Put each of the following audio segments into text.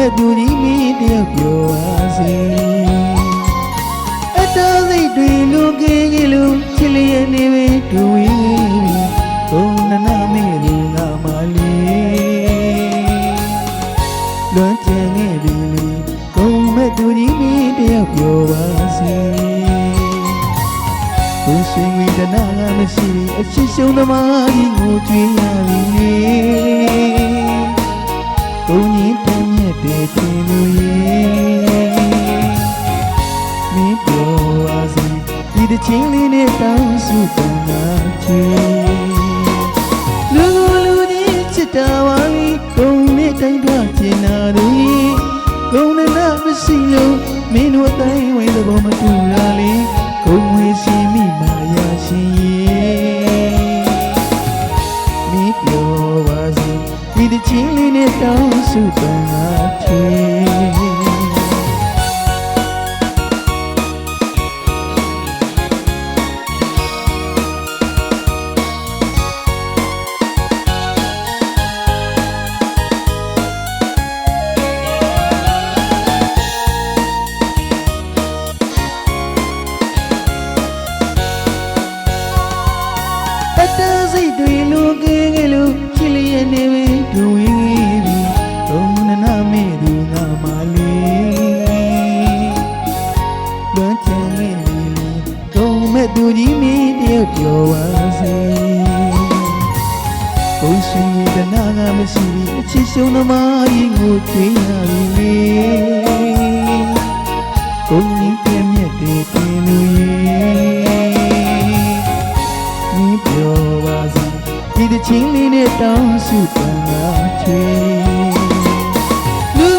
မဲ့သူကြီးမင်းတယောက်ပြောပါစေအတော်စိတ်တွေလူကင်းကြီးလူချစ်လျက်နေပဲတူဝေးဘုံနနာမဲ့သူငါမလေးလွမ်းကျန်ခဲ့ပြီလေဘုံမဲ့သူကြီးမင်းတယောက်ပြောပါစေဘုရှင်ဝိဒနာမရှိအချစ်ရှုံးသမားကြီးကိုကြွေးရပြီလေဘုံကြီးတမ်းမြတ်တဲ့တင်လူရဲ့မင်းပြောပါစေဒီတစ်ချင်းလေးနဲ့တောင်းစုပန်လာချေလူကြီးချစ်တာပါလိဘုံနဲ့တိုင်းသွားချင်တာတို့ဂုံနာမရှိလို့မင်းတို့တိုင်းဝဲသဘောမတူလာလေဂုံဝေးရှိမိမာယာရှင်ရဲ့မင်းပြောပါစေဒီတစ်ချင်းလေးနဲ့တောင်းစုပန်လာချေစိတ်တွေလူကင်းကလူချစ်လျက်နေပဲဒူဝေးပြီဘုံနနာမဲ့သူငါမလေးလွမ်းချင်ခဲ့ပြီလေဘုံမဲ့သူကြီးမင်းတယောက်ပြောပါစေဘုံရှင်ဝေဒနာကမရှိပြီအချစ်ရှုံးသမားကြီးကိုကြွေးရပြီလေဘုံကြီးပြည့်မြတ်တဲ့တင်လူရဲ့ပြောပါစေဒီတစ်ချင်းလေးနဲ့တောင်းစုပန်လာချေလူ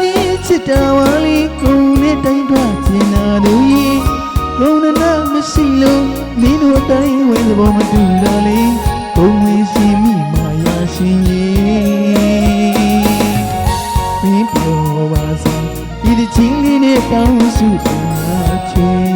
ကြီးချစ်တာပါလေကိုယ်နဲ့တိုင်းသွားချင်တာတို့ရဲ့ဂုဏနာမရှိလို့မင်းတို့တိုင်းဝဲသဘောမတူတာလေဘုံဝင်ရှိမိမာယာရှင်ရဲ့မင်းပြောပါစေဒီတစ်ချင်းလေးနဲ့တောင်းစုပန်လာချေ